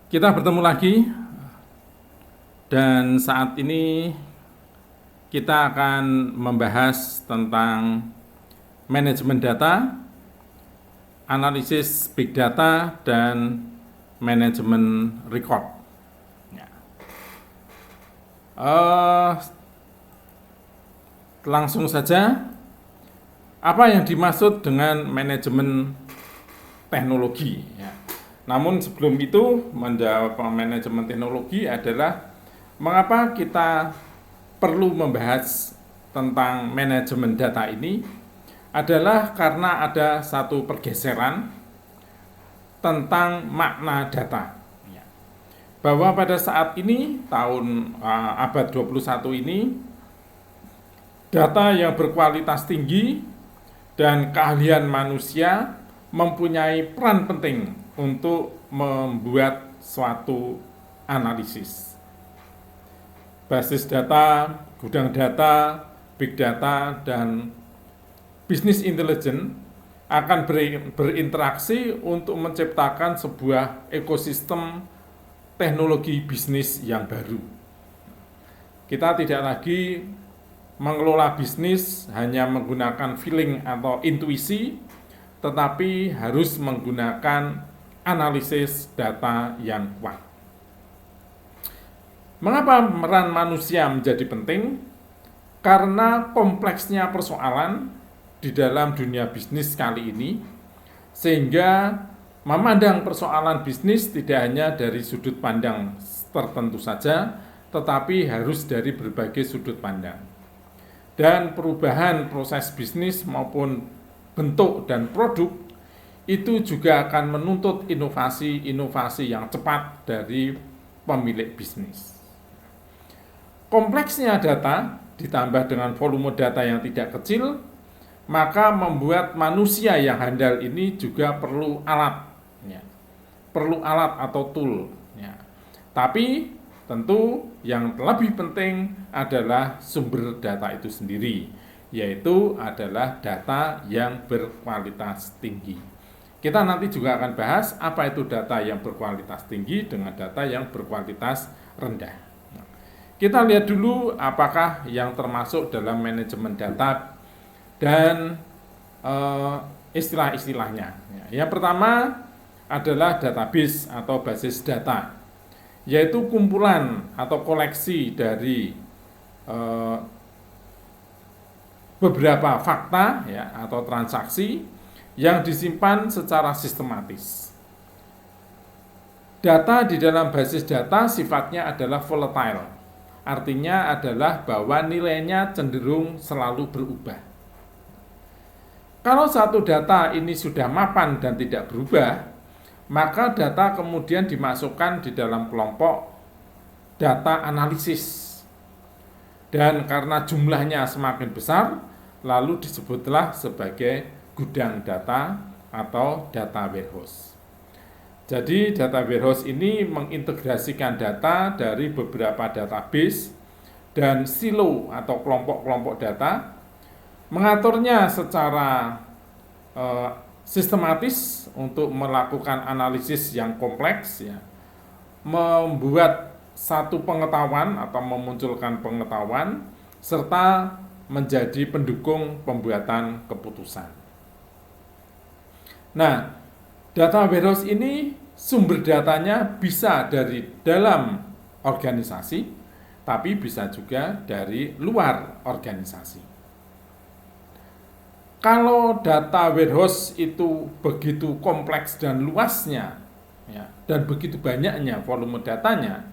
Kita bertemu lagi dan saat ini kita akan membahas tentang manajemen data, analisis big data, dan manajemen record. Ya. Langsung saja, apa yang dimaksud dengan manajemen teknologi? Ya. Namun sebelum itu, menjawab manajemen teknologi adalah mengapa kita perlu membahas tentang manajemen data ini adalah karena ada satu pergeseran tentang makna data. Bahwa pada saat ini, tahun abad 21 ini, data yang berkualitas tinggi dan keahlian manusia mempunyai peran penting untuk membuat suatu analisis. Basis data, gudang data, big data, dan business intelligence akan berinteraksi untuk menciptakan sebuah ekosistem teknologi bisnis yang baru. Kita tidak lagi mengelola bisnis hanya menggunakan feeling atau intuisi, tetapi harus menggunakan analisis data yang kuat. Mengapa peran manusia menjadi penting? Karena kompleksnya persoalan di dalam dunia bisnis kali ini, sehingga memandang persoalan bisnis tidak hanya dari sudut pandang tertentu saja, tetapi harus dari berbagai sudut pandang. Dan perubahan proses bisnis maupun bentuk dan produk itu juga akan menuntut inovasi-inovasi yang cepat dari pemilik bisnis. Kompleksnya data ditambah dengan volume data yang tidak kecil, maka membuat manusia yang handal ini juga perlu alat, perlu alat atau tool. Tapi tentu yang lebih penting adalah sumber data itu sendiri, yaitu adalah data yang berkualitas tinggi. Kita nanti juga akan bahas apa itu data yang berkualitas tinggi dengan data yang berkualitas rendah. Kita lihat dulu apakah yang termasuk dalam manajemen data dan istilah-istilahnya. Yang pertama adalah database atau basis data, yaitu kumpulan atau koleksi dari beberapa fakta atau transaksi yang disimpan secara sistematis. Data di dalam basis data sifatnya adalah volatile, artinya adalah bahwa nilainya cenderung selalu berubah. Kalau satu data ini sudah mapan dan tidak berubah, maka data kemudian dimasukkan di dalam kelompok data analisis. Dan karena jumlahnya semakin besar, lalu disebutlah sebagai gudang data atau data warehouse. Jadi data warehouse ini mengintegrasikan data dari beberapa database dan silo atau kelompok-kelompok data, mengaturnya secara sistematis untuk melakukan analisis yang kompleks, membuat satu pengetahuan atau memunculkan pengetahuan, serta menjadi pendukung pembuatan keputusan. Nah, data warehouse ini sumber datanya bisa dari dalam organisasi, tapi bisa juga dari luar organisasi. Kalau data warehouse itu begitu kompleks dan luasnya, dan begitu banyaknya volume datanya,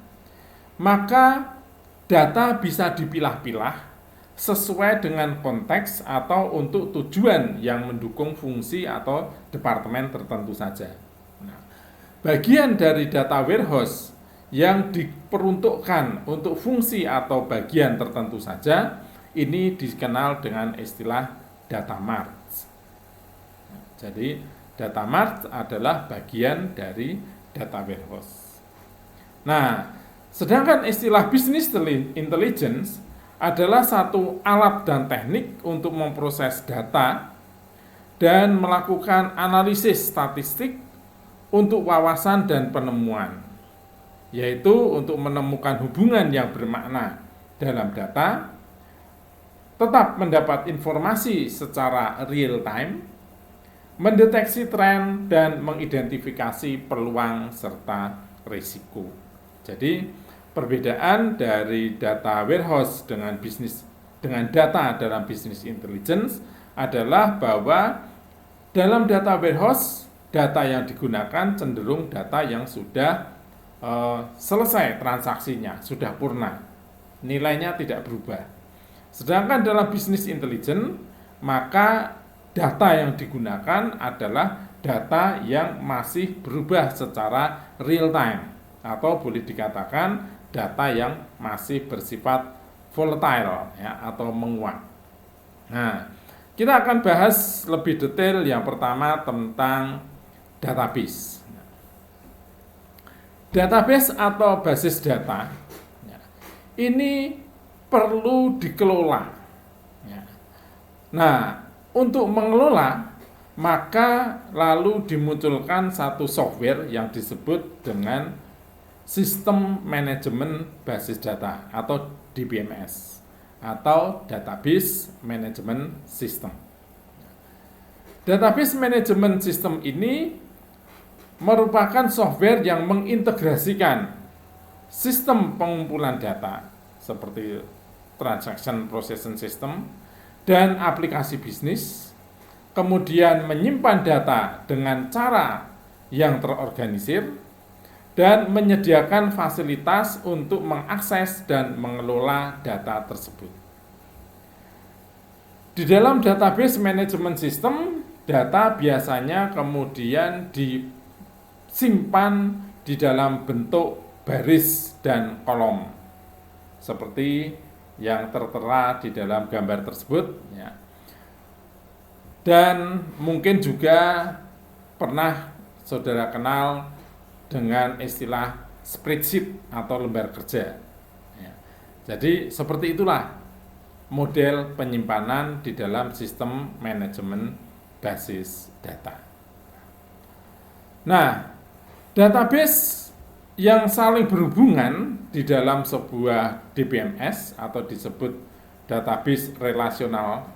maka data bisa dipilah-pilah sesuai dengan konteks atau untuk tujuan yang mendukung fungsi atau departemen tertentu saja. Bagian dari data warehouse yang diperuntukkan untuk fungsi atau bagian tertentu saja, ini dikenal dengan istilah data mart. Jadi data mart adalah bagian dari data warehouse. Nah, sedangkan istilah business intelligence adalah satu alat dan teknik untuk memproses data dan melakukan analisis statistik untuk wawasan dan penemuan. yaitu untuk menemukan hubungan yang bermakna dalam data, tetap mendapat informasi secara real time, mendeteksi tren, dan mengidentifikasi peluang serta risiko. Jadi, perbedaan dari data warehouse dengan data dalam business intelligence adalah bahwa dalam data warehouse, data yang digunakan cenderung data yang sudah selesai transaksinya, sudah purna, nilainya tidak berubah. Sedangkan dalam business intelligence, maka data yang digunakan adalah data yang masih berubah secara real time, atau boleh dikatakan data yang masih bersifat volatile ya, atau menguap. Nah, kita akan bahas lebih detail yang pertama tentang database. Database atau basis data ini perlu dikelola. Nah, untuk mengelola, maka lalu dimunculkan satu software yang disebut dengan Sistem Manajemen Basis Data atau DBMS atau Database Management System. Database Management System ini merupakan software yang mengintegrasikan sistem pengumpulan data seperti Transaction Processing System dan aplikasi bisnis, kemudian menyimpan data dengan cara yang terorganisir, dan menyediakan fasilitas untuk mengakses dan mengelola data tersebut. Di dalam database management system, data biasanya kemudian disimpan di dalam bentuk baris dan kolom, seperti yang tertera di dalam gambar tersebut. Ya. Dan mungkin juga pernah saudara kenal dengan istilah spreadsheet atau lembar kerja. Ya. Jadi seperti itulah model penyimpanan di dalam sistem manajemen basis data. Nah, database yang saling berhubungan di dalam sebuah DBMS atau disebut database relasional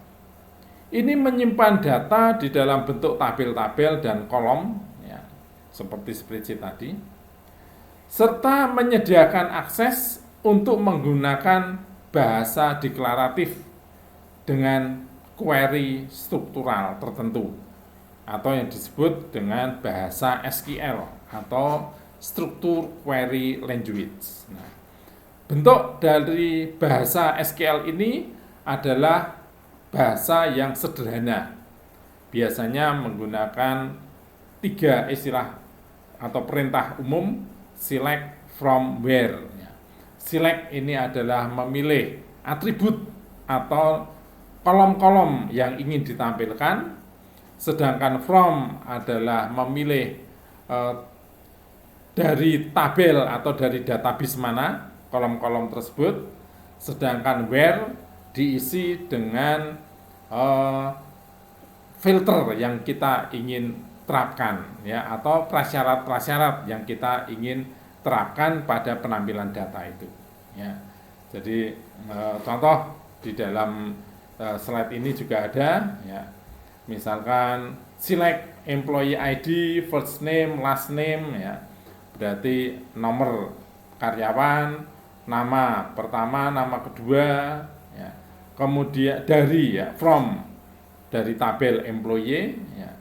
ini menyimpan data di dalam bentuk tabel-tabel dan kolom ya, seperti spreadsheet tadi, serta menyediakan akses untuk menggunakan bahasa deklaratif dengan query struktural tertentu atau yang disebut dengan bahasa SQL atau Structure Query Language. Nah, bentuk dari bahasa SQL ini adalah bahasa yang sederhana. Biasanya menggunakan 3 istilah atau perintah umum, select, from, where. Select ini adalah memilih atribut atau kolom-kolom yang ingin ditampilkan, sedangkan from adalah memilih dari tabel atau dari database mana kolom-kolom tersebut, sedangkan where diisi dengan filter yang kita ingin terapkan ya, atau prasyarat-prasyarat yang kita ingin terapkan pada penampilan data itu ya. Jadi contoh di dalam slide ini juga ada ya, misalkan select employee ID, first name, last name ya, berarti nomor karyawan, nama pertama, nama kedua ya. Kemudian dari ya, from dari tabel employee ya,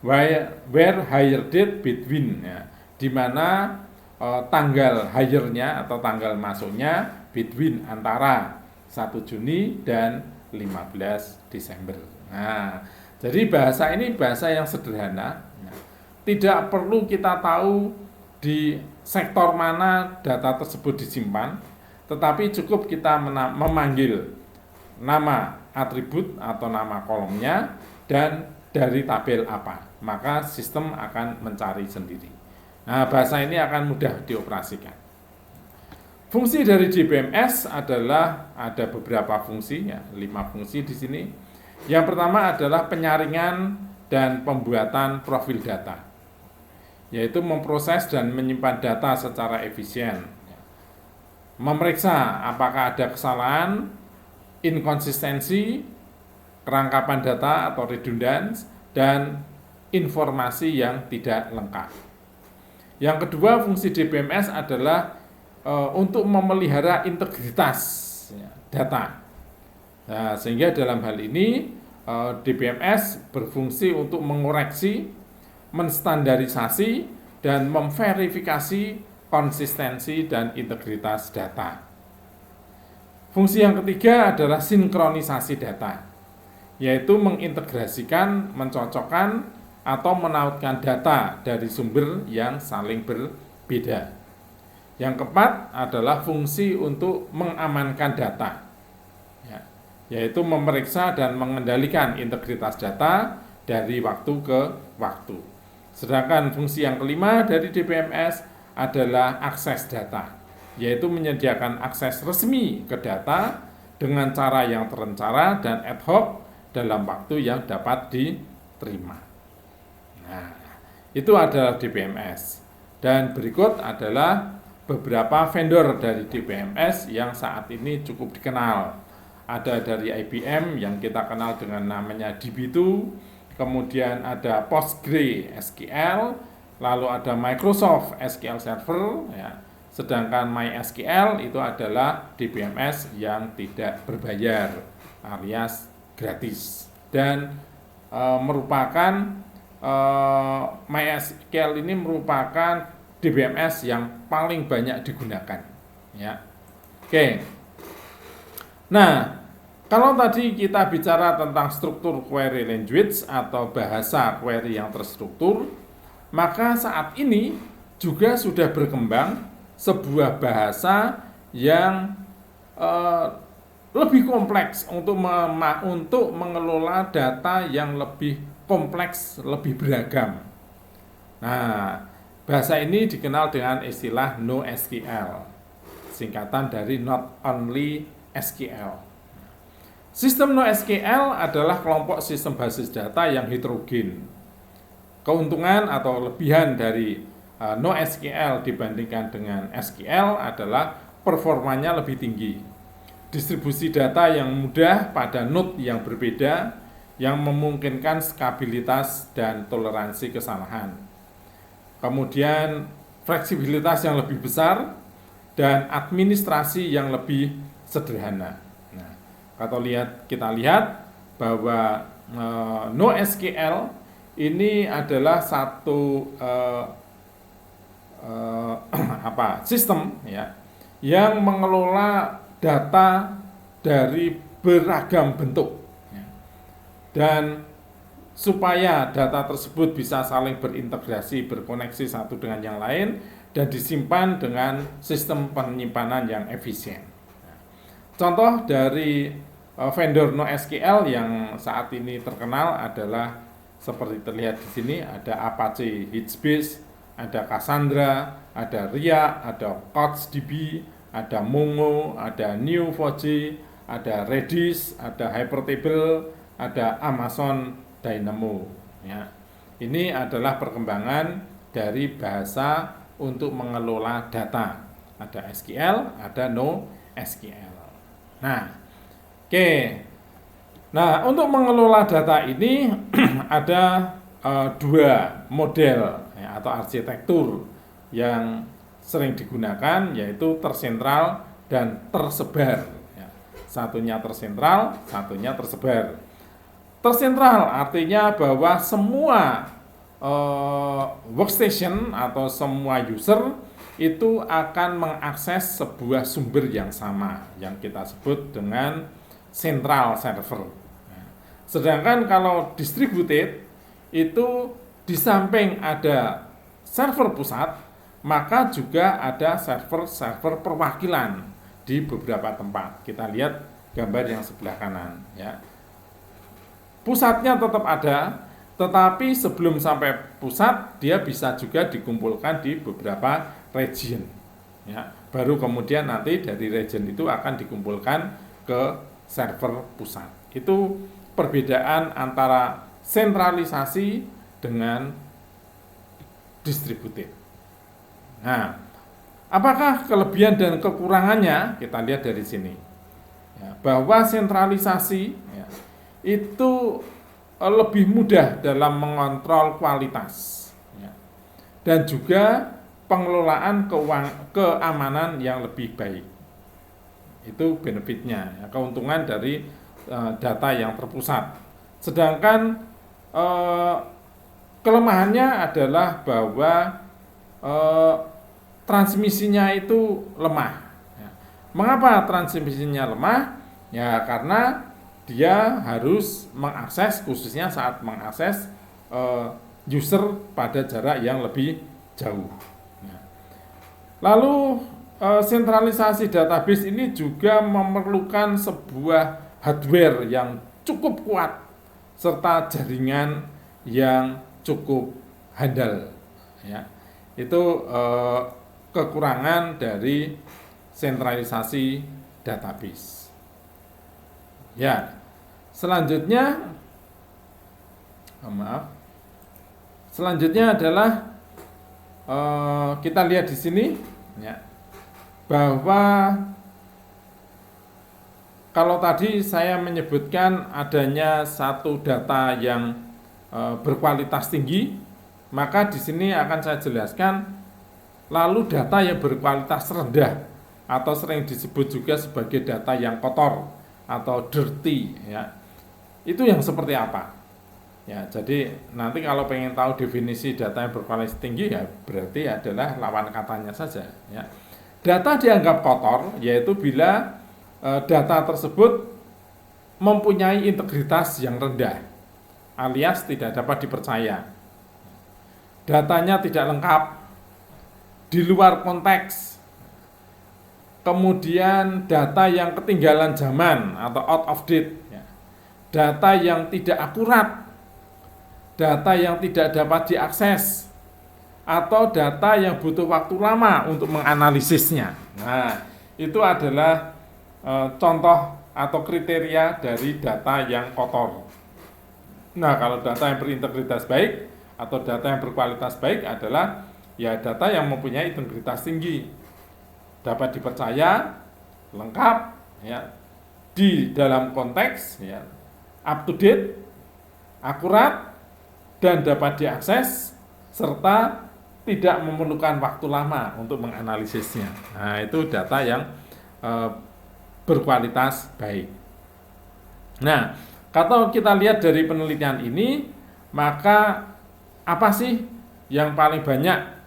where hire date between ya, di mana tanggal hire-nya atau tanggal masuknya between antara 1 Juni dan 15 Desember. Nah, jadi bahasa ini bahasa yang sederhana ya. Tidak perlu kita tahu di sektor mana data tersebut disimpan, tetapi cukup kita memanggil nama atribut atau nama kolomnya dan dari tabel apa, maka sistem akan mencari sendiri. Nah, bahasa ini akan mudah dioperasikan. Fungsi dari DBMS adalah ada beberapa fungsi, ya, 5 fungsi di sini. Yang pertama adalah penyaringan dan pembuatan profil data. yaitu memproses dan menyimpan data secara efisien, memeriksa apakah ada kesalahan, inkonsistensi, kerangkapan data atau redundans, dan informasi yang tidak lengkap. Yang kedua, fungsi DBMS adalah untuk memelihara integritas data. Nah, sehingga dalam hal ini DBMS berfungsi untuk mengoreksi, menstandarisasi, dan memverifikasi konsistensi dan integritas data. Fungsi yang ketiga adalah sinkronisasi data, yaitu mengintegrasikan, mencocokkan, atau menautkan data dari sumber yang saling berbeda. Yang keempat adalah fungsi untuk mengamankan data, yaitu memeriksa dan mengendalikan integritas data dari waktu ke waktu. Sedangkan fungsi yang kelima dari DBMS adalah akses data, yaitu menyediakan akses resmi ke data dengan cara yang terencana dan ad hoc dalam waktu yang dapat diterima. Nah, itu adalah DBMS. Dan berikut adalah beberapa vendor dari DBMS yang saat ini cukup dikenal. Ada dari IBM yang kita kenal dengan namanya DB2, kemudian ada PostgreSQL, lalu ada Microsoft SQL Server, ya. Sedangkan MySQL itu adalah DBMS yang tidak berbayar alias gratis, dan merupakan MySQL ini merupakan DBMS yang paling banyak digunakan, ya. Oke. Nah, kalau tadi kita bicara tentang struktur query language atau bahasa query yang terstruktur, maka saat ini juga sudah berkembang sebuah bahasa yang lebih kompleks untuk mengelola data yang lebih kompleks, lebih beragam. Nah, bahasa ini dikenal dengan istilah NoSQL, singkatan dari Not Only SQL. Sistem NoSQL adalah kelompok sistem basis data yang heterogen. Keuntungan atau lebihan dari NoSQL dibandingkan dengan SQL adalah performanya lebih tinggi, distribusi data yang mudah pada node yang berbeda, yang memungkinkan stabilitas dan toleransi kesalahan. Kemudian fleksibilitas yang lebih besar dan administrasi yang lebih sederhana. Nah, kalau kita lihat bahwa NoSQL ini adalah satu sistem, ya, yang mengelola data dari beragam bentuk. Dan supaya data tersebut bisa saling berintegrasi, berkoneksi satu dengan yang lain, dan disimpan dengan sistem penyimpanan yang efisien. Contoh dari vendor NoSQL yang saat ini terkenal adalah seperti terlihat di sini, ada Apache HBase, ada Cassandra, ada RIA, ada CouchDB, ada Mongo, ada Neo4j, ada Redis, ada Hypertable, ada Amazon Dynamo, ya. Ini adalah perkembangan dari bahasa untuk mengelola data. Ada SQL, ada NoSQL. Nah, oke. Nah, untuk mengelola data ini ada dua model, ya, atau arsitektur yang sering digunakan, yaitu tersentral dan tersebar. Ya. Satunya tersentral, satunya tersebar. Tersentral artinya bahwa semua workstation atau semua user itu akan mengakses sebuah sumber yang sama, yang kita sebut dengan central server. Sedangkan kalau distributed itu di samping ada server pusat, maka juga ada server-server perwakilan di beberapa tempat. Kita lihat gambar yang sebelah kanan, ya. Pusatnya tetap ada, tetapi sebelum sampai pusat dia bisa juga dikumpulkan di beberapa region, ya. Baru kemudian nanti dari region itu akan dikumpulkan ke server pusat. Itu perbedaan antara sentralisasi dengan distributed. Nah, apakah kelebihan dan kekurangannya? Kita lihat dari sini. Ya, bahwa sentralisasi ya, itu lebih mudah dalam mengontrol kualitas ya, dan juga pengelolaan keamanan yang lebih baik. Itu benefitnya, ya, keuntungan dari data yang terpusat. Sedangkan kelemahannya adalah bahwa transmisinya itu lemah. Ya. Mengapa transmisinya lemah? Ya karena dia harus mengakses, khususnya saat mengakses user pada jarak yang lebih jauh. Ya. Lalu sentralisasi database ini juga memerlukan sebuah hardware yang cukup kuat serta jaringan yang cukup handal. Ya. Itu kekurangan dari sentralisasi database. Ya, selanjutnya adalah kita lihat di sini ya, bahwa kalau tadi saya menyebutkan adanya satu data yang berkualitas tinggi, maka di sini akan saya jelaskan lalu data yang berkualitas rendah atau sering disebut juga sebagai data yang kotor atau dirty ya. Itu yang seperti apa? Ya, jadi nanti kalau pengen tahu definisi data yang berkualitas tinggi ya berarti adalah lawan katanya saja ya. Data dianggap kotor yaitu bila data tersebut mempunyai integritas yang rendah alias tidak dapat dipercaya. Datanya tidak lengkap, di luar konteks, kemudian data yang ketinggalan zaman atau out of date, data yang tidak akurat, data yang tidak dapat diakses, atau data yang butuh waktu lama untuk menganalisisnya. Nah, itu adalah contoh atau kriteria dari data yang kotor. Nah, kalau data yang berintegritas baik atau data yang berkualitas baik adalah ya data yang mempunyai integritas tinggi, dapat dipercaya, lengkap, ya, di dalam konteks, ya, up to date, akurat, dan dapat diakses, serta tidak memerlukan waktu lama untuk menganalisisnya. Nah, itu data yang berkualitas baik. Nah, kalau kita lihat dari penelitian ini, maka apa sih yang paling banyak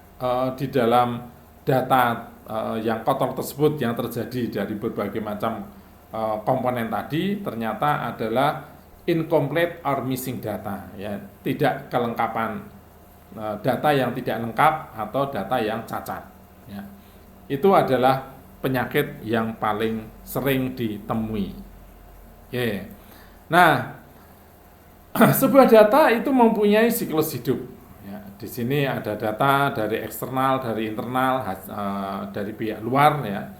di dalam data yang kotor tersebut yang terjadi dari berbagai macam komponen tadi ternyata adalah incomplete or missing data, ya, tidak kelengkapan data yang tidak lengkap atau data yang cacat. Ya. Itu adalah penyakit yang paling sering ditemui. Oke. Nah, sebuah data itu mempunyai siklus hidup. Ya, di sini ada data dari eksternal, dari internal, dari pihak luar. Ya.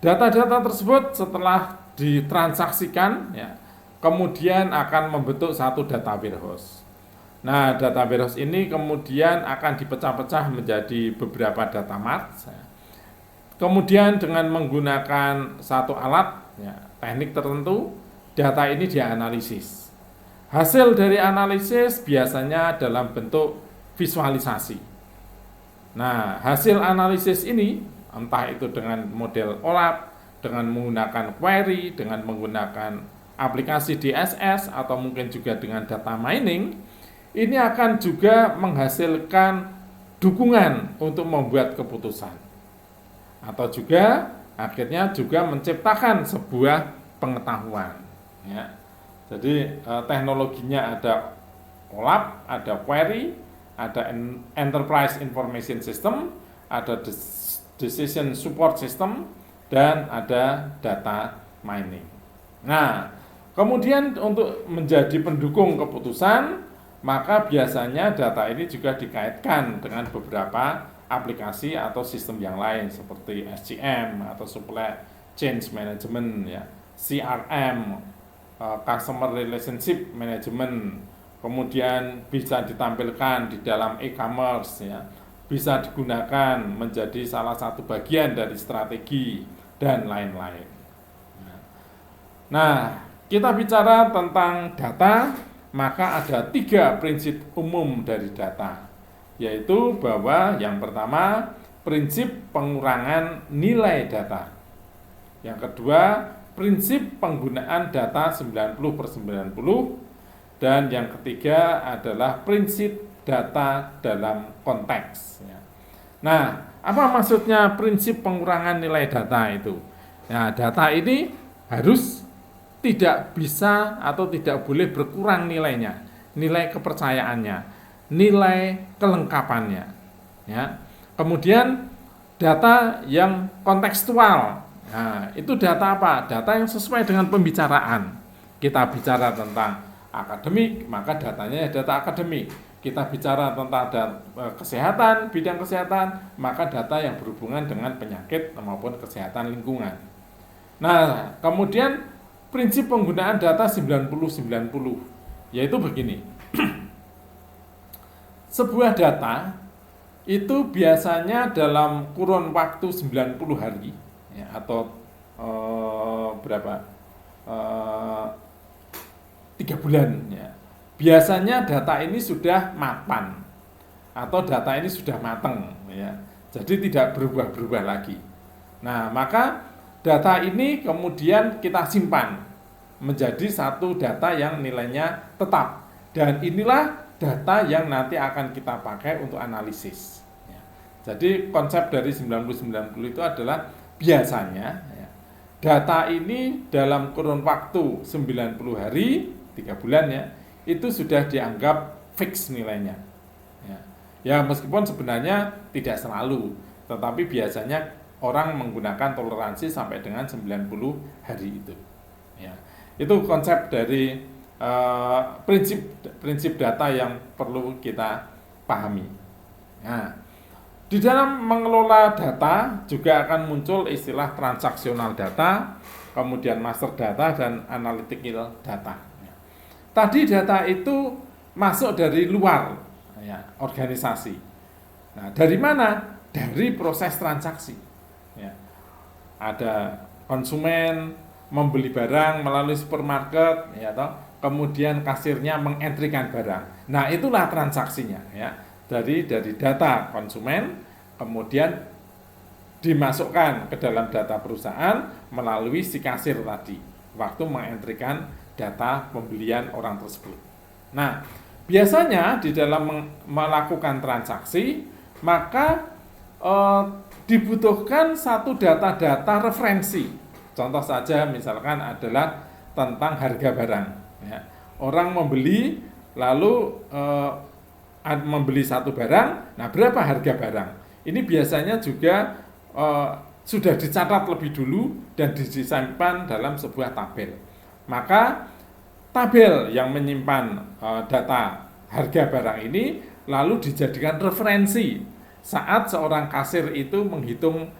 Data-data tersebut setelah ditransaksikan, ya, kemudian akan membentuk satu data warehouse. Nah, data warehouse ini kemudian akan dipecah-pecah menjadi beberapa data mart. Ya. Kemudian dengan menggunakan satu alat, ya, teknik tertentu, data ini dianalisis. Hasil dari analisis biasanya dalam bentuk visualisasi. Nah, hasil analisis ini, entah itu dengan model OLAP, dengan menggunakan query, dengan menggunakan aplikasi DSS, atau mungkin juga dengan data mining, ini akan juga menghasilkan dukungan untuk membuat keputusan. Atau juga akhirnya juga menciptakan sebuah pengetahuan. Ya. Jadi teknologinya ada OLAP, ada query, ada Enterprise Information System, ada Decision Support System, dan ada data mining. Nah, kemudian untuk menjadi pendukung keputusan, maka biasanya data ini juga dikaitkan dengan beberapa aplikasi atau sistem yang lain seperti SCM atau Supply Chain Management, ya, CRM, Customer Relationship Management, kemudian bisa ditampilkan di dalam e-commerce ya, bisa digunakan menjadi salah satu bagian dari strategi dan lain-lain. Nah, kita bicara tentang data, maka ada 3 prinsip umum dari data, yaitu bahwa yang pertama, prinsip pengurangan nilai data. Yang kedua, prinsip penggunaan data 90/90. Dan yang ketiga adalah prinsip data dalam konteks. Nah, apa maksudnya prinsip pengurangan nilai data itu? Nah, data ini harus tidak bisa atau tidak boleh berkurang nilainya, nilai kepercayaannya, nilai kelengkapannya. Ya. Kemudian data yang kontekstual. Nah, itu data apa? Data yang sesuai dengan pembicaraan. Kita bicara tentang akademik, maka datanya data akademik. Kita bicara tentang kesehatan, bidang kesehatan, maka data yang berhubungan dengan penyakit maupun kesehatan lingkungan. Nah, kemudian prinsip penggunaan data 90/90, yaitu begini. Sebuah data itu biasanya dalam kurun waktu 90 hari ya, atau berapa? 3 bulan ya. Biasanya data ini sudah mapan atau data ini sudah matang ya. Jadi tidak berubah-berubah lagi. Nah, maka data ini kemudian kita simpan menjadi satu data yang nilainya tetap. Dan inilah data yang nanti akan kita pakai untuk analisis ya. Jadi konsep dari 90/90 itu adalah biasanya ya, data ini dalam kurun waktu 90 hari 3 bulan ya, itu sudah dianggap fix nilainya. Ya, meskipun sebenarnya tidak selalu, tetapi biasanya orang menggunakan toleransi sampai dengan 90 hari itu. Ya, itu konsep dari prinsip data yang perlu kita pahami. Nah, di dalam mengelola data juga akan muncul istilah transaksional data, kemudian master data dan analytical data. Tadi data itu masuk dari luar ya, organisasi. Nah, dari mana? Dari proses transaksi. Ya. Ada konsumen membeli barang melalui supermarket, ya toh, kemudian kasirnya mengentrikan barang. Nah, itulah transaksinya. Ya. Dari data konsumen, kemudian dimasukkan ke dalam data perusahaan melalui si kasir tadi, waktu mengentrikan data pembelian orang tersebut. Nah, biasanya di dalam melakukan transaksi, maka dibutuhkan satu data-data referensi. Contoh saja misalkan adalah tentang harga barang. Ya. Orang membeli, lalu membeli satu barang, nah berapa harga barang? Ini biasanya juga sudah dicatat lebih dulu dan disimpan dalam sebuah tabel. Maka tabel yang menyimpan data harga barang ini lalu dijadikan referensi saat seorang kasir itu menghitung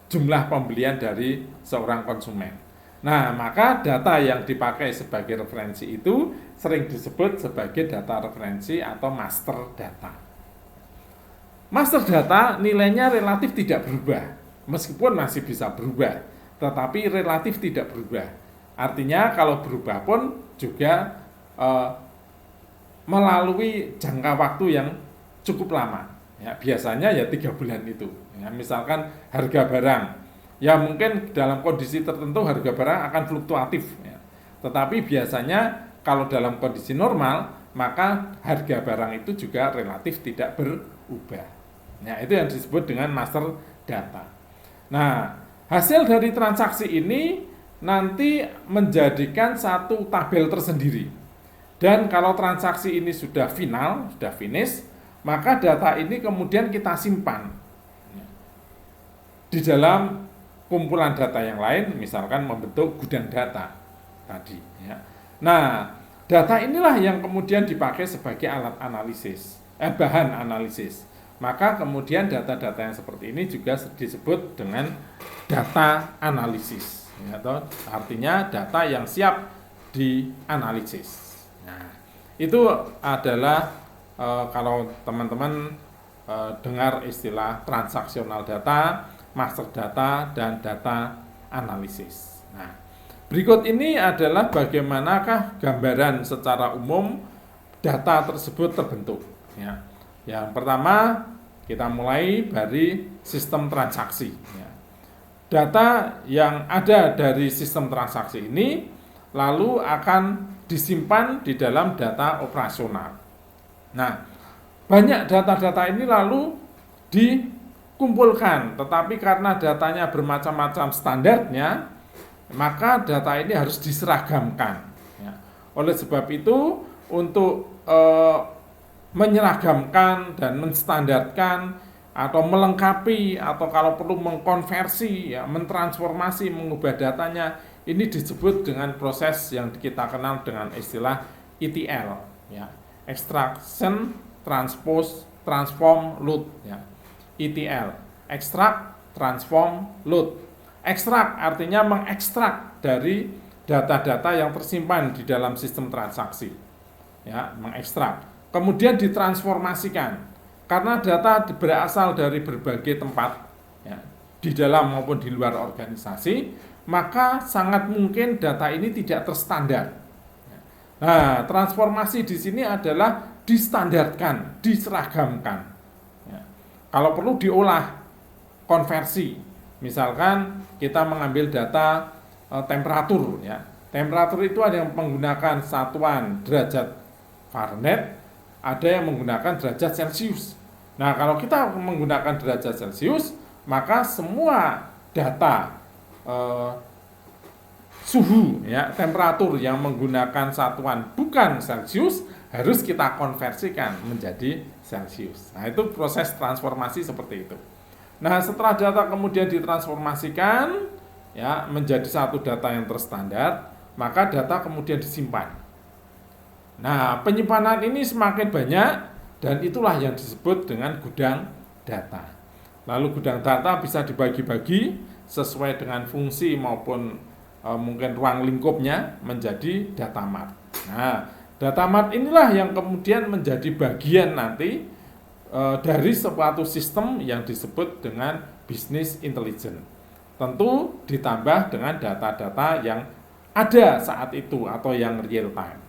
jumlah pembelian dari seorang konsumen. Nah, maka data yang dipakai sebagai referensi itu sering disebut sebagai data referensi atau master data. Master data nilainya relatif tidak berubah, meskipun masih bisa berubah, tetapi relatif tidak berubah. Artinya kalau berubah pun juga melalui jangka waktu yang cukup lama. Ya, biasanya ya 3 bulan itu. Ya, misalkan harga barang, ya mungkin dalam kondisi tertentu harga barang akan fluktuatif. Ya. Tetapi biasanya kalau dalam kondisi normal, maka harga barang itu juga relatif tidak berubah. Ya, itu yang disebut dengan master data. Nah, hasil dari transaksi ini nanti menjadikan satu tabel tersendiri. Dan kalau transaksi ini sudah final, sudah finish, maka data ini kemudian kita simpan di dalam kumpulan data yang lain, misalkan membentuk gudang data tadi. Ya. Nah, data inilah yang kemudian dipakai sebagai alat analisis, bahan analisis. Maka kemudian data-data yang seperti ini juga disebut dengan data analisis. Ya, artinya data yang siap dianalisis. Nah, Itu adalah kalau teman-teman dengar istilah transaksional data, master data, dan data analisis. Nah, berikut ini adalah bagaimanakah gambaran secara umum data tersebut terbentuk. Ya. Yang pertama, kita mulai dari sistem transaksi. Ya. Data yang ada dari sistem transaksi ini lalu akan disimpan di dalam data operasional. Nah, banyak data-data ini lalu dikumpulkan, tetapi karena datanya bermacam-macam standarnya, maka data ini harus diseragamkan. Ya. Oleh sebab itu, untuk menyeragamkan dan menstandarkan atau melengkapi atau kalau perlu mengkonversi, ya, mentransformasi, mengubah datanya, ini disebut dengan proses yang kita kenal dengan istilah ETL, ya, extraction, transpose, transform, load, ya. ETL, extract, transform, load. Extract artinya mengekstrak dari data-data yang tersimpan di dalam sistem transaksi, ya, mengekstrak. Kemudian ditransformasikan. Karena data berasal dari berbagai tempat, ya, di dalam maupun di luar organisasi, maka sangat mungkin data ini tidak terstandar. Nah, transformasi di sini adalah distandarkan, diseragamkan. Ya. Kalau perlu diolah, konversi. Misalkan kita mengambil data temperatur, ya. Temperatur itu ada yang menggunakan satuan derajat Fahrenheit, ada yang menggunakan derajat Celcius. Nah, kalau kita menggunakan derajat Celcius, maka semua data suhu, ya, temperatur yang menggunakan satuan bukan Celcius harus kita konversikan menjadi Celcius. Nah, itu proses transformasi seperti itu. Nah, setelah data kemudian ditransformasikan, ya, menjadi satu data yang terstandar, maka data kemudian disimpan. Nah, penyimpanan ini semakin banyak dan itulah yang disebut dengan gudang data. Lalu gudang data bisa dibagi-bagi sesuai dengan fungsi maupun mungkin ruang lingkupnya menjadi data mart. Nah, data mart inilah yang kemudian menjadi bagian nanti dari suatu sistem yang disebut dengan business intelligence. Tentu ditambah dengan data-data yang ada saat itu atau yang real time.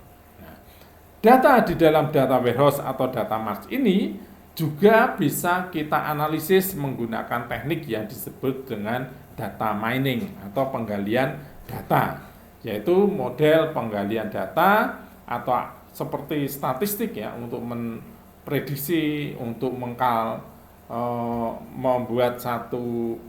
Data di dalam data warehouse atau data mart ini juga bisa kita analisis menggunakan teknik yang disebut dengan data mining atau penggalian data, yaitu model penggalian data atau seperti statistik, ya, untuk memprediksi, untuk membuat satu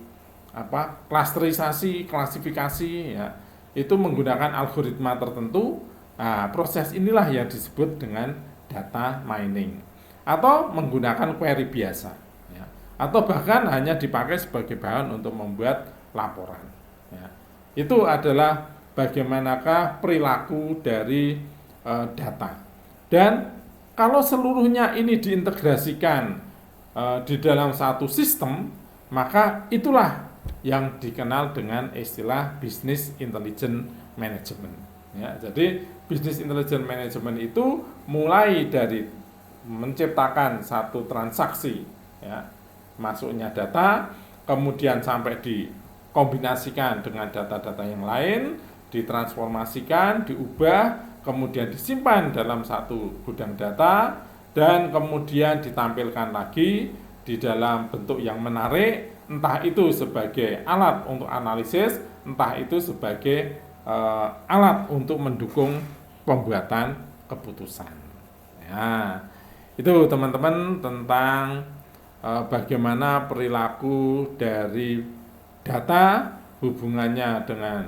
klasterisasi, klasifikasi, ya, itu menggunakan algoritma tertentu. Nah, proses inilah yang disebut dengan data mining atau menggunakan query biasa, ya, atau bahkan hanya dipakai sebagai bahan untuk membuat laporan, ya. Itu adalah bagaimanakah perilaku dari data. Dan kalau seluruhnya ini diintegrasikan di dalam satu sistem, maka itulah yang dikenal dengan istilah business intelligence management, ya. Jadi business intelligence management itu mulai dari menciptakan satu transaksi, ya, masuknya data, kemudian sampai dikombinasikan dengan data-data yang lain, ditransformasikan, diubah, kemudian disimpan dalam satu gudang data, dan kemudian ditampilkan lagi di dalam bentuk yang menarik, entah itu sebagai alat untuk analisis, entah itu sebagai alat untuk mendukung pembuatan keputusan. Ya, itu teman-teman tentang bagaimana perilaku dari data, hubungannya dengan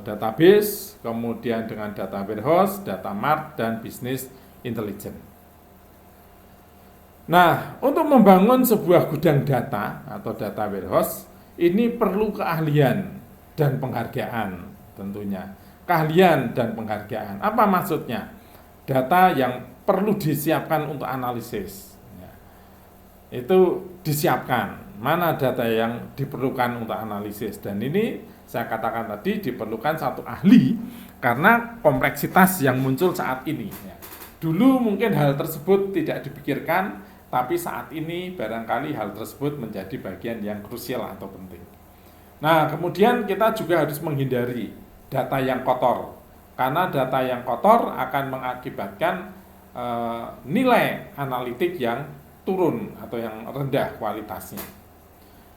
database, kemudian dengan data warehouse, data mart, dan business intelligence. Nah, untuk membangun sebuah gudang data atau data warehouse, ini perlu keahlian dan penghargaan tentunya. Keahlian dan penghargaan. Apa maksudnya? Data yang perlu disiapkan untuk analisis, ya, itu disiapkan. Mana data yang diperlukan untuk analisis. Dan ini saya katakan tadi diperlukan satu ahli karena kompleksitas yang muncul saat ini, ya. Dulu mungkin hal tersebut tidak dipikirkan, tapi saat ini barangkali hal tersebut menjadi bagian yang krusial atau penting. Nah, kemudian kita juga harus menghindari data yang kotor, karena data yang kotor akan mengakibatkan nilai analitik yang turun atau yang rendah kualitasnya.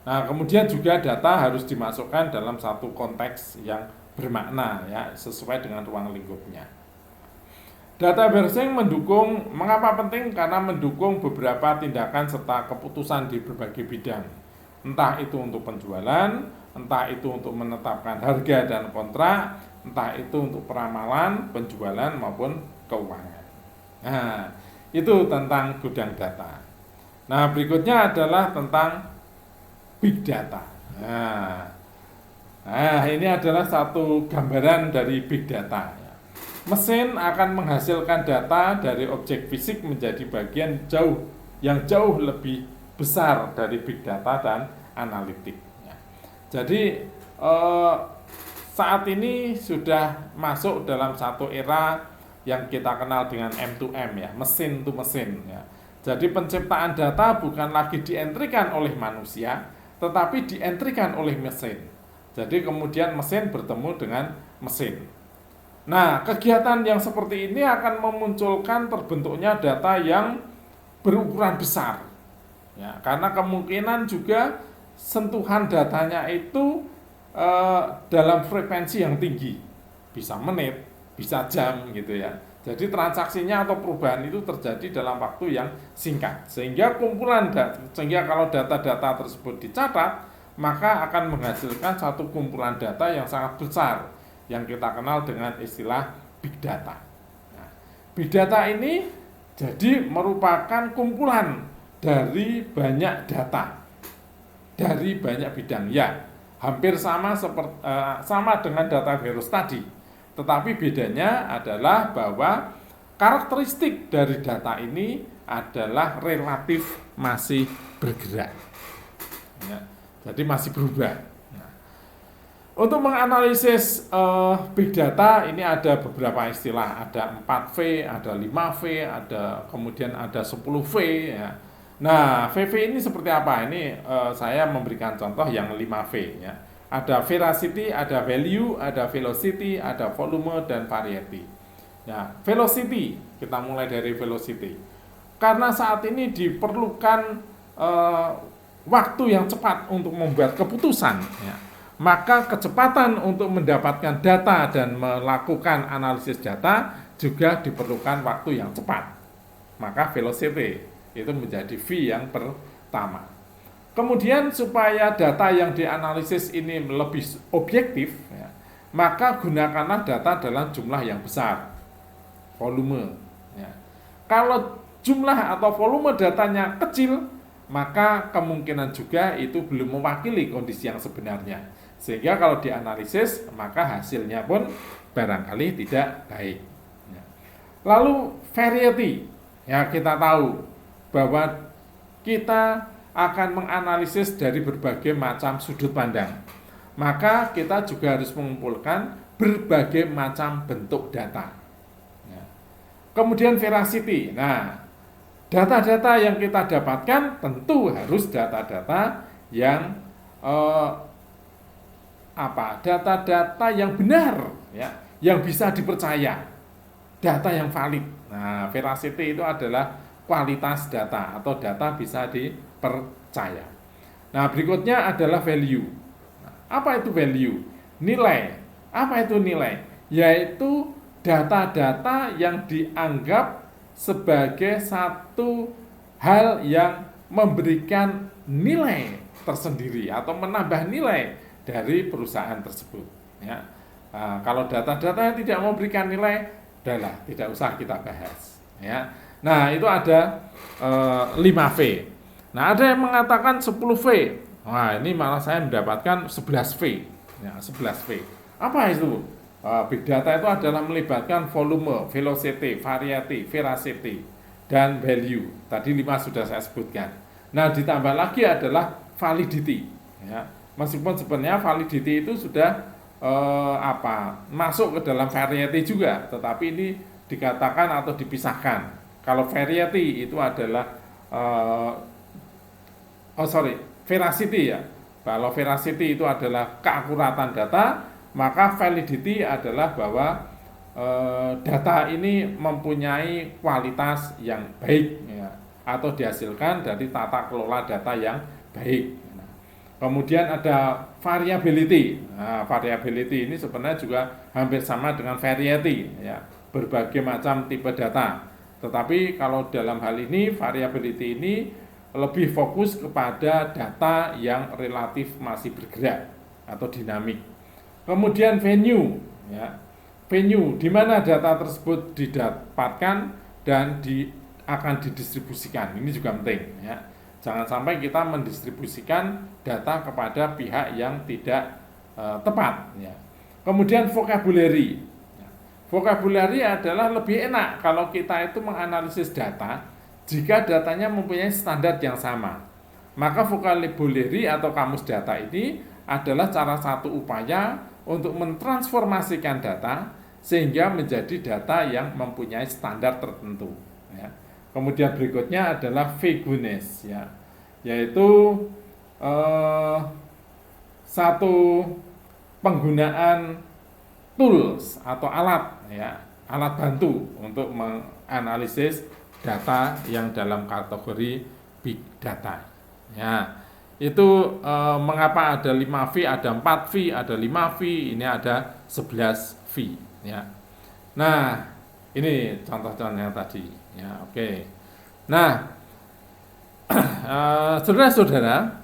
Nah, kemudian juga data harus dimasukkan dalam satu konteks yang bermakna, ya, sesuai dengan ruang lingkupnya. Data warehousing mengapa penting? Karena mendukung beberapa tindakan serta keputusan di berbagai bidang. Entah itu untuk penjualan, entah itu untuk menetapkan harga dan kontrak, entah itu untuk peramalan, penjualan maupun keuangan. Nah, itu tentang gudang data. Nah, berikutnya adalah tentang big data. Nah, ini adalah satu gambaran dari big data. Mesin akan menghasilkan data dari objek fisik menjadi bagian yang jauh lebih besar dari big data dan analitik. Jadi saat ini sudah masuk dalam satu era yang kita kenal dengan M2M, ya, mesin to mesin, ya. Jadi penciptaan data bukan lagi dientrikan oleh manusia, tetapi dientrikan oleh mesin. Jadi kemudian mesin bertemu dengan mesin. Nah, kegiatan yang seperti ini akan memunculkan terbentuknya data yang berukuran besar, ya, karena kemungkinan juga sentuhan datanya itu dalam frekuensi yang tinggi, bisa menit, bisa jam gitu ya. Jadi transaksinya atau perubahan itu terjadi dalam waktu yang singkat. Sehingga kalau data-data tersebut dicatat, maka akan menghasilkan satu kumpulan data yang sangat besar yang kita kenal dengan istilah big data. Nah, big data ini jadi merupakan kumpulan dari banyak data dari banyak bidang, ya, hampir sama dengan data warehouse tadi. Tetapi bedanya adalah bahwa karakteristik dari data ini adalah relatif masih bergerak, ya, jadi masih berubah. Nah, untuk menganalisis big data ini ada beberapa istilah, ada 4V, ada 5V, kemudian ada 10V, ya. Nah, VV ini seperti apa? Ini saya memberikan contoh yang 5V, ya. Ada veracity, ada value, ada velocity, ada volume, dan variety. Ya, velocity, kita mulai dari velocity. Karena saat ini diperlukan waktu yang cepat untuk membuat keputusan, ya, maka kecepatan untuk mendapatkan data dan melakukan analisis data juga diperlukan waktu yang cepat. Maka velocity itu menjadi V yang pertama. Kemudian supaya data yang dianalisis ini lebih objektif, ya, maka gunakanlah data dalam jumlah yang besar, volume, ya. Kalau jumlah atau volume datanya kecil, maka kemungkinan juga itu belum mewakili kondisi yang sebenarnya. Sehingga kalau dianalisis, maka hasilnya pun barangkali tidak baik, ya. Lalu variety, ya, kita tahu bahwa kita akan menganalisis dari berbagai macam sudut pandang. Maka kita juga harus mengumpulkan berbagai macam bentuk data. Ya. Kemudian veracity. Nah, data-data yang kita dapatkan tentu harus data-data yang data-data yang benar, ya, yang bisa dipercaya, data yang valid. Nah, veracity itu adalah kualitas data atau data bisa dipercaya. Nah, berikutnya adalah value. Nah, apa itu value? Nilai. Apa itu nilai? Yaitu data-data yang dianggap sebagai satu hal yang memberikan nilai tersendiri atau menambah nilai dari perusahaan tersebut, ya. Nah, kalau data-data yang tidak memberikan nilai, udahlah, tidak usah kita bahas, ya. Nah, itu ada 5V. Nah, ada yang mengatakan 10V. Nah, ini malah saya mendapatkan 11V. Ya, 11V. Apa itu? Big data itu adalah melibatkan volume, velocity, variety, veracity, dan value. Tadi 5 sudah saya sebutkan. Nah, ditambah lagi adalah validity. Ya, meskipun sebenarnya validity itu sudah masuk ke dalam variety juga, tetapi ini dikatakan atau dipisahkan. Kalau variety itu adalah veracity ya. Kalau veracity itu adalah keakuratan data, maka validity adalah bahwa data ini mempunyai kualitas yang baik ya, atau dihasilkan dari tata kelola data yang baik. Kemudian ada variability. Nah, variability ini sebenarnya juga hampir sama dengan variety ya, berbagai macam tipe data. Tetapi kalau dalam hal ini variability ini lebih fokus kepada data yang relatif masih bergerak atau dinamik. Kemudian venue ya. Venue di mana data tersebut didapatkan dan akan didistribusikan. Ini juga penting ya. Jangan sampai kita mendistribusikan data kepada pihak yang tidak tepat ya. Kemudian vocabulary. Vocabulary adalah lebih enak kalau kita itu menganalisis data jika datanya mempunyai standar yang sama. Maka vocabulary atau kamus data ini adalah salah satu upaya untuk mentransformasikan data sehingga menjadi data yang mempunyai standar tertentu ya. Kemudian berikutnya adalah vagueness ya, yaitu satu penggunaan tools atau alat ya, alat bantu untuk menganalisis data yang dalam kategori big data ya. Itu mengapa ada 5V, ada 4V, ada 5V, ini ada 11V ya. Nah, ini contoh-contohnya tadi ya, oke. Nah, saudara-saudara,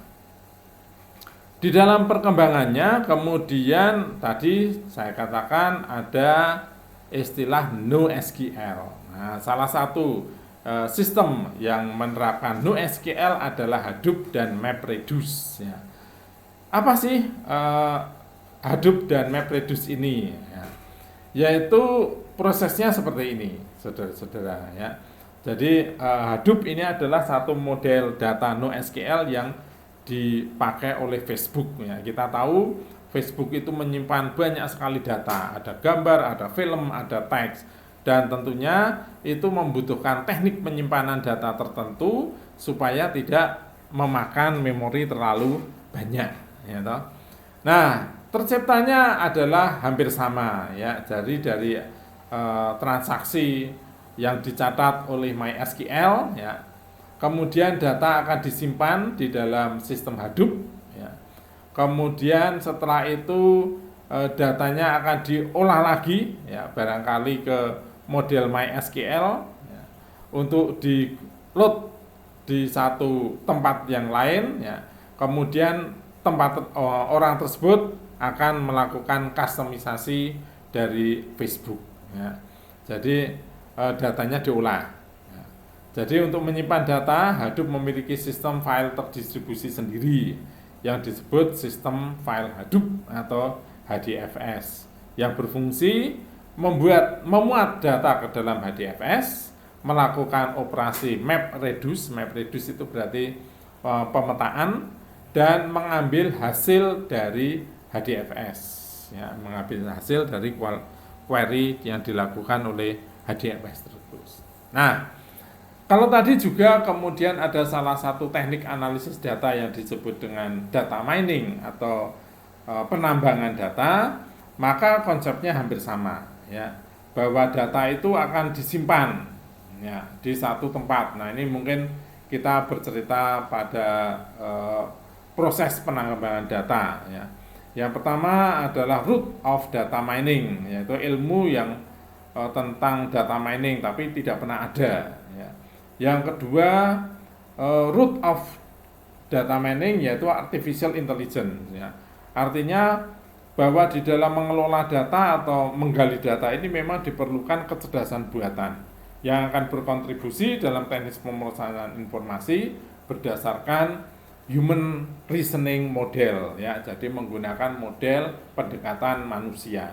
di dalam perkembangannya kemudian tadi saya katakan ada istilah NoSQL. Nah, salah satu sistem yang menerapkan NoSQL adalah Hadoop dan MapReduce ya. Apa sih Hadoop dan MapReduce ini ya? Yaitu prosesnya seperti ini, saudara-saudara ya. Jadi Hadoop ini adalah satu model data NoSQL yang dipakai oleh Facebook ya. Kita tahu Facebook itu menyimpan banyak sekali data, ada gambar, ada film, ada teks, dan tentunya itu membutuhkan teknik penyimpanan data tertentu supaya tidak memakan memori terlalu banyak ya toh. Nah, terciptanya adalah hampir sama ya. Jadi dari transaksi yang dicatat oleh MySQL ya, kemudian data akan disimpan di dalam sistem Hadoop ya. Kemudian setelah itu datanya akan diolah lagi ya, barangkali ke model MySQL ya, untuk di load di satu tempat yang lain ya. Kemudian orang tersebut akan melakukan customisasi dari Facebook ya. Jadi datanya diolah ya. Jadi untuk menyimpan data, Hadoop memiliki sistem file terdistribusi sendiri yang disebut sistem file Hadoop atau HDFS yang berfungsi memuat data ke dalam HDFS, melakukan operasi MapReduce. MapReduce itu berarti pemetaan, dan mengambil hasil dari HDFS ya, mengambil hasil dari query yang dilakukan oleh HDFS tersebut. Nah, kalau tadi juga kemudian ada salah satu teknik analisis data yang disebut dengan data mining atau penambangan data, maka konsepnya hampir sama ya, bahwa data itu akan disimpan ya di satu tempat. Nah, ini mungkin kita bercerita pada proses penambangan data ya. Yang pertama adalah root of data mining, yaitu ilmu yang tentang data mining tapi tidak pernah ada ya. Yang kedua root of data mining yaitu artificial intelligence ya. Artinya bahwa di dalam mengelola data atau menggali data ini memang diperlukan kecerdasan buatan yang akan berkontribusi dalam teknis pemrosesan informasi berdasarkan human reasoning model ya, jadi menggunakan model pendekatan manusia.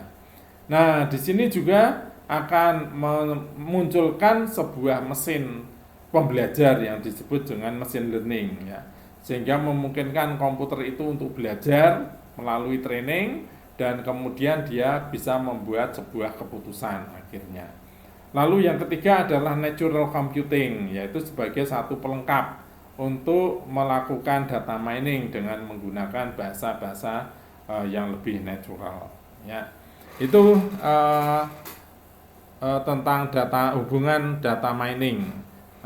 Nah, di sini juga akan memunculkan sebuah mesin pembelajar yang disebut dengan machine learning ya, sehingga memungkinkan komputer itu untuk belajar melalui training dan kemudian dia bisa membuat sebuah keputusan akhirnya. Lalu yang ketiga adalah natural computing, yaitu sebagai satu pelengkap untuk melakukan data mining dengan menggunakan bahasa-bahasa yang lebih natural. Ya, itu tentang hubungan data mining.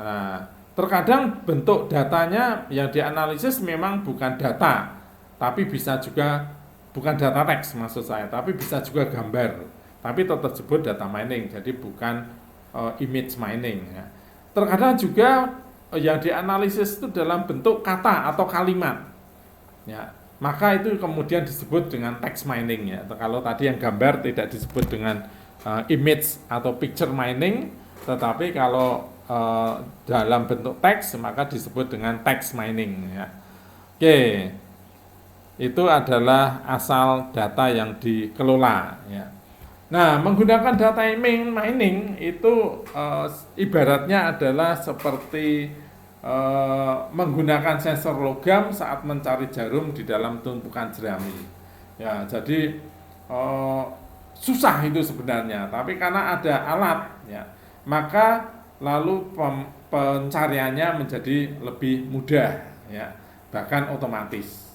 Nah, terkadang bentuk datanya yang dianalisis memang bukan data, tapi bisa juga bukan data teks maksud saya, tapi bisa juga gambar. Tapi tetap disebut data mining, jadi bukan image mining. Ya. Terkadang juga yang dianalisis itu dalam bentuk kata atau kalimat. Ya, maka itu kemudian disebut dengan text mining. Ya. Kalau tadi yang gambar tidak disebut dengan image atau picture mining, tetapi kalau dalam bentuk teks maka disebut dengan text mining. Ya. Oke, itu adalah asal data yang dikelola. Ya. Nah, menggunakan data mining itu ibaratnya adalah seperti menggunakan sensor logam saat mencari jarum di dalam tumpukan jerami. Ya, jadi susah itu sebenarnya, tapi karena ada alat, ya, maka lalu pencariannya menjadi lebih mudah, ya, bahkan otomatis.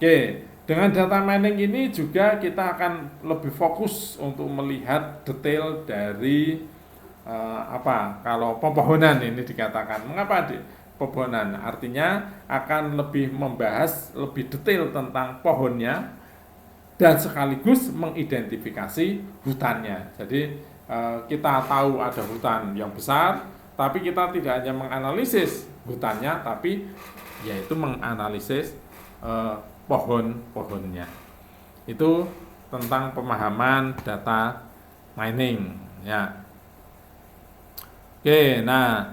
Oke. Dengan data mining ini juga kita akan lebih fokus untuk melihat detail dari kalau pepohonan ini dikatakan. Mengapa pepohonan? Artinya akan lebih membahas lebih detail tentang pohonnya dan sekaligus mengidentifikasi hutannya. Jadi kita tahu ada hutan yang besar, tapi kita tidak hanya menganalisis hutannya, tapi yaitu menganalisis pohon-pohonnya. Itu tentang pemahaman data mining, ya. Oke, nah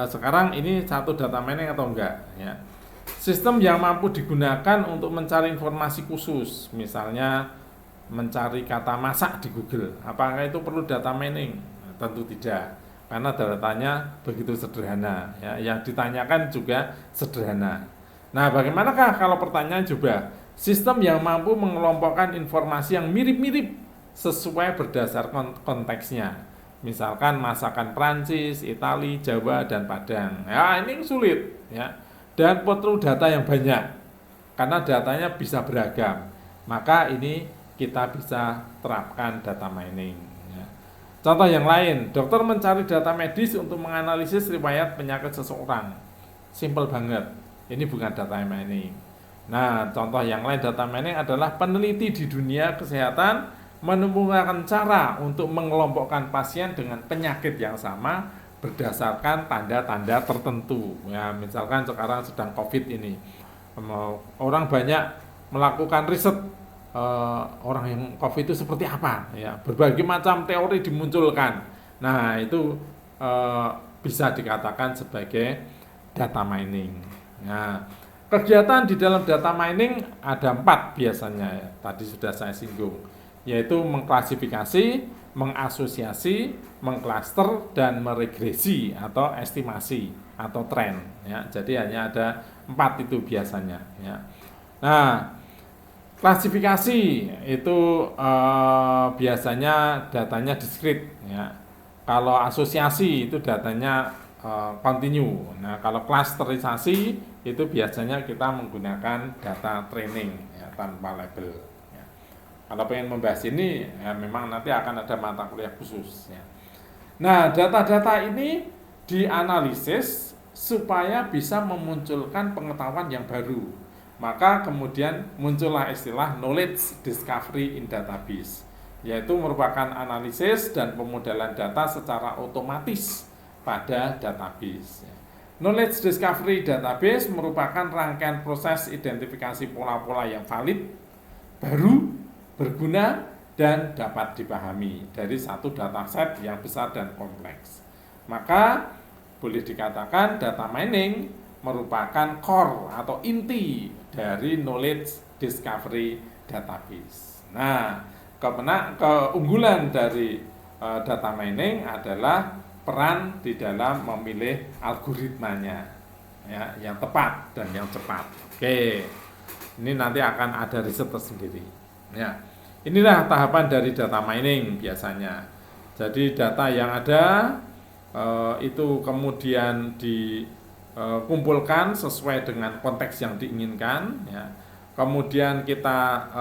sekarang ini satu data mining atau enggak, ya. Sistem yang mampu digunakan untuk mencari informasi khusus, misalnya mencari kata masak di Google, apakah itu perlu data mining? Tentu tidak, karena datanya begitu sederhana, ya. Yang ditanyakan juga sederhana. Nah, bagaimanakah kalau pertanyaan juga sistem yang mampu mengelompokkan informasi yang mirip-mirip sesuai berdasarkan konteksnya. Misalkan masakan Prancis, Itali, Jawa, dan Padang. Ya, ini sulit, ya. Dan perlu data yang banyak karena datanya bisa beragam. Maka ini kita bisa terapkan data mining. Ya. Contoh yang lain, dokter mencari data medis untuk menganalisis riwayat penyakit seseorang. Simple banget. Ini bukan data mining. Nah, contoh yang lain data mining adalah peneliti di dunia kesehatan menemukan cara untuk mengelompokkan pasien dengan penyakit yang sama berdasarkan tanda-tanda tertentu. Ya, misalkan sekarang sedang COVID ini, orang banyak melakukan riset orang yang COVID itu seperti apa. Ya, berbagai macam teori dimunculkan. Nah, itu bisa dikatakan sebagai data mining. Nah, kegiatan di dalam data mining ada 4 biasanya, ya. Tadi sudah saya singgung, yaitu mengklasifikasi, mengasosiasi, mengklaster, dan meregresi atau estimasi atau tren. Ya. Jadi hanya ada 4 itu biasanya. Ya. Nah, klasifikasi itu biasanya datanya diskrit. Ya. Kalau asosiasi itu datanya continue. Nah, kalau klasterisasi itu biasanya kita menggunakan data training, ya, tanpa label. Ya. Kalau pengen membahas ini, ya, memang nanti akan ada mata kuliah khusus. Ya. Nah, data-data ini dianalisis supaya bisa memunculkan pengetahuan yang baru. Maka kemudian muncullah istilah knowledge discovery in database, yaitu merupakan analisis dan pemodelan data secara otomatis pada database. Knowledge discovery database merupakan rangkaian proses identifikasi pola-pola yang valid, baru, berguna, dan dapat dipahami dari satu dataset yang besar dan kompleks. Maka boleh dikatakan data mining merupakan core atau inti dari knowledge discovery database. Nah, keunggulan dari data mining adalah peran di dalam memilih algoritmanya, ya, yang tepat dan yang cepat. Oke, ini nanti akan ada riset tersendiri. Ya, inilah tahapan dari data mining biasanya. Jadi data yang ada itu kemudian dikumpulkan sesuai dengan konteks yang diinginkan, ya. Kemudian kita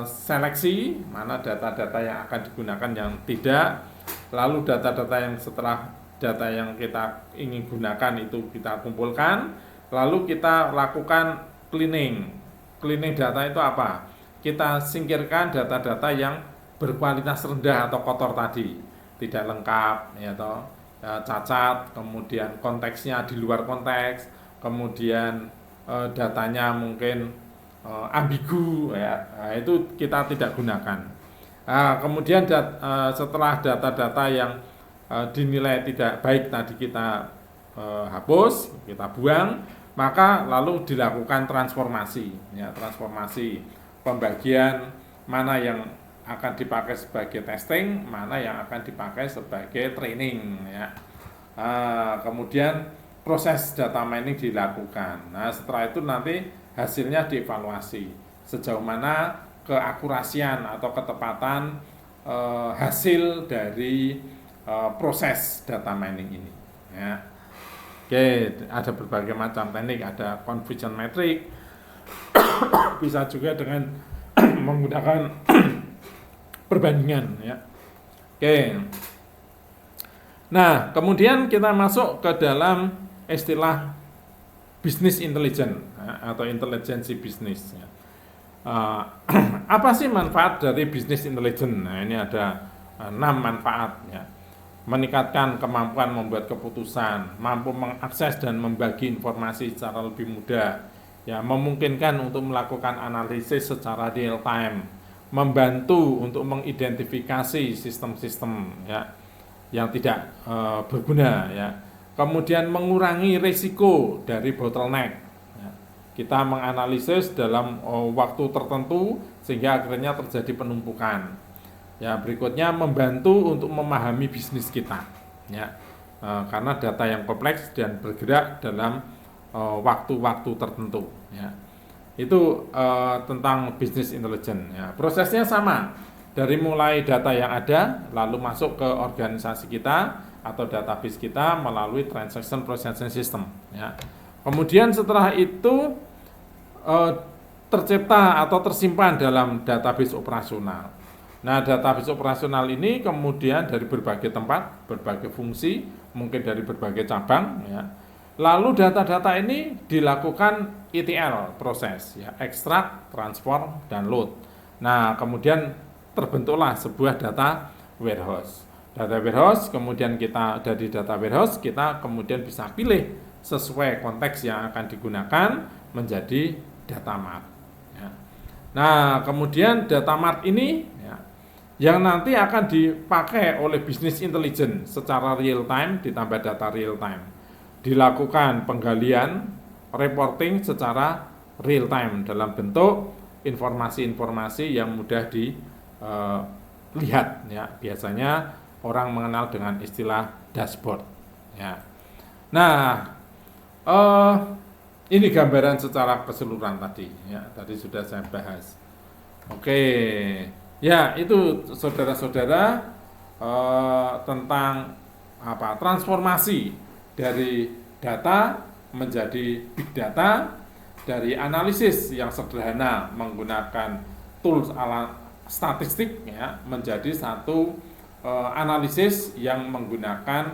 seleksi mana data-data yang akan digunakan yang tidak. Lalu data-data yang setelah data yang kita ingin gunakan itu kita kumpulkan. Lalu kita lakukan cleaning. Cleaning data itu apa? Kita singkirkan data-data yang berkualitas rendah atau kotor tadi, tidak lengkap, ya toh, cacat, kemudian konteksnya di luar konteks, kemudian datanya mungkin ambigu, ya. Nah, itu kita tidak gunakan. Kemudian setelah data-data yang dinilai tidak baik tadi kita hapus, kita buang, maka lalu dilakukan transformasi, ya, transformasi pembagian mana yang akan dipakai sebagai testing, mana yang akan dipakai sebagai training, ya. Kemudian proses data mining dilakukan. Nah, setelah itu nanti hasilnya dievaluasi sejauh mana keakurasian atau ketepatan hasil dari proses data mining ini, ya. Oke, ada berbagai macam teknik, ada confusion metric, bisa juga dengan menggunakan perbandingan, ya. Oke. Nah, kemudian kita masuk ke dalam istilah business intelligence, ya, atau intelijensi bisnis, ya. Apa sih manfaat dari business intelligence? Nah, ini ada 6 manfaat, ya. Meningkatkan kemampuan membuat keputusan, mampu mengakses dan membagi informasi secara lebih mudah, ya, memungkinkan untuk melakukan analisis secara real time, membantu untuk mengidentifikasi sistem-sistem, ya, yang tidak berguna, ya. Kemudian mengurangi risiko dari bottleneck, ya. Kita menganalisis dalam waktu tertentu sehingga akhirnya terjadi penumpukan. Ya, berikutnya membantu untuk memahami bisnis kita, ya, karena data yang kompleks dan bergerak dalam waktu-waktu tertentu, ya. Itu tentang business intelligence, ya. Prosesnya sama, dari mulai data yang ada lalu masuk ke organisasi kita atau database kita melalui transaction processing system, ya. Kemudian setelah itu tercipta atau tersimpan dalam database operasional. Nah, database operasional ini kemudian dari berbagai tempat, berbagai fungsi, mungkin dari berbagai cabang, ya. Lalu data-data ini dilakukan ETL proses, ya, extract, transform, dan load. Nah, kemudian terbentuklah sebuah data warehouse. Data warehouse, kemudian kita dari data warehouse kita kemudian bisa pilih sesuai konteks yang akan digunakan menjadi data mart, ya. Nah, kemudian data mart ini, ya, yang nanti akan dipakai oleh bisnis intelligence secara real time ditambah data real time. Dilakukan penggalian, reporting secara real time dalam bentuk informasi-informasi yang mudah dilihat, ya. Biasanya orang mengenal dengan istilah dashboard, ya. Nah, ini gambaran secara keseluruhan tadi, ya. Tadi sudah saya bahas. Oke. Ya, itu saudara-saudara tentang transformasi dari data menjadi big data, dari analisis yang sederhana menggunakan tools ala statistik, ya, menjadi satu analisis yang menggunakan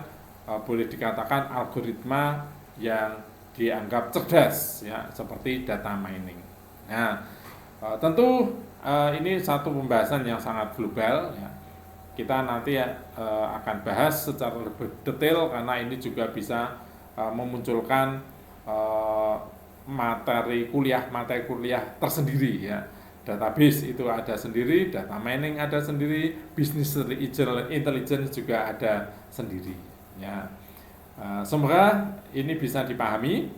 boleh dikatakan algoritma yang dianggap cerdas, ya, seperti data mining. Nah, tentu ini satu pembahasan yang sangat global, ya. Kita nanti akan bahas secara lebih detail karena ini juga bisa memunculkan materi kuliah tersendiri, ya. Database itu ada sendiri, data mining ada sendiri, business intelligence juga ada sendiri, ya. Semoga ini bisa dipahami.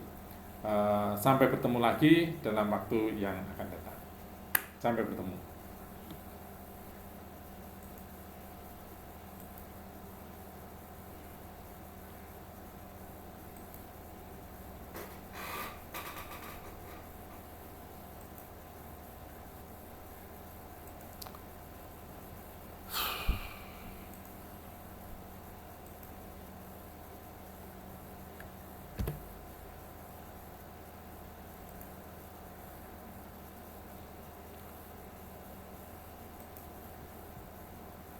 Sampai bertemu lagi dalam waktu yang akan datang. Sampai bertemu.